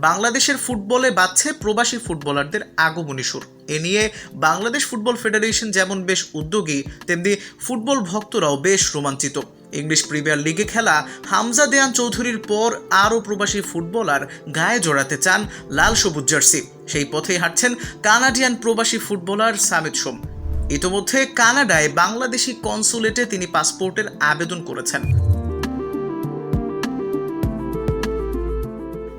বাংলাদেশের ফুটবলে বাজছে প্রবাসী ফুটবলারদের আগমনী সুর। এ নিয়ে বাংলাদেশ ফুটবল ফেডারেশন যেমন বেশ উদ্যোগী, তেমনি ফুটবল ভক্তরাও বেশ রোমাঞ্চিত। ইংলিশ প্রিমিয়ার লিগে খেলা হামজা দেয়ান চৌধুরীর পর আরও প্রবাসী ফুটবলার গায়ে জড়াতে চান লাল সবুজ জার্সি। সেই পথেই হাঁটছেন কানাডিয়ান প্রবাসী ফুটবলার সামিত সোম। ইতোমধ্যে কানাডায় বাংলাদেশি কনসুলেটে তিনি পাসপোর্টের আবেদন করেছেন।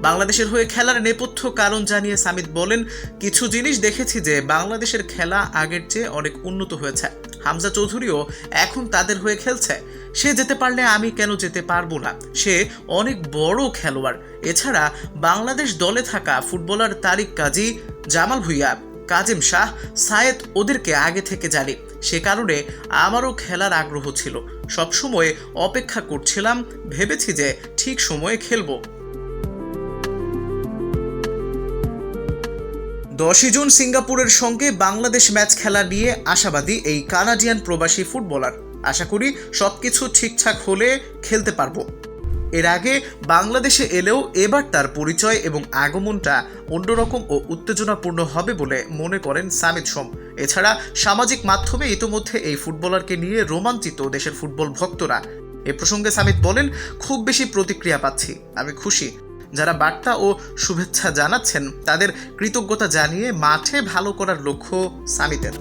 বাংলাদেশের হয়ে খেলার নেপথ্য কারণ জানিয়ে সামিত বলেন, কিছু জিনিস দেখেছি যে বাংলাদেশের খেলা আগের চেয়ে অনেক উন্নত হয়েছে। হামজা চৌধুরীও এখন তাদের হয়ে খেলছে। সে যেতে পারলে আমি কেন যেতে পারবো না? সে অনেক বড় খেলোয়াড়। এছাড়া বাংলাদেশ দলে থাকা ফুটবলার তারিক কাজী, জামাল ভুইয়া, কাজিম শাহ, সায়েদ ওদেরকে আগে থেকে জানি। সে কারণে আমারও খেলার আগ্রহ ছিল। সবসময় অপেক্ষা করছিলাম, ভেবেছি যে ঠিক সময়ে খেলবো। 10 জুন সিঙ্গাপুরের সঙ্গে বাংলাদেশ ম্যাচ খেলা নিয়ে আশাবাদী এই কানাডিয়ান প্রবাসী ফুটবলার। আশা করি সবকিছু ঠিকঠাক হলে খেলতে পারবো। এর আগে বাংলাদেশে এলেও এবার তার পরিচয় এবং আগমনটা অন্যরকম ও উত্তেজনাপূর্ণ হবে বলে মনে করেন সামিত সোম। এছাড়া সামাজিক মাধ্যমে ইতোমধ্যে এই ফুটবলারকে নিয়ে রোমাঞ্চিত দেশের ফুটবল ভক্তরা। এ প্রসঙ্গে সামিত বলেন, খুব বেশি প্রতিক্রিয়া পাচ্ছি, আমি খুশি। যারা বার্তা ও শুভেচ্ছা জানাচ্ছেন তাদের কৃতজ্ঞতা জানিয়ে মাঠে ভালো করার লক্ষ্য সামিতের।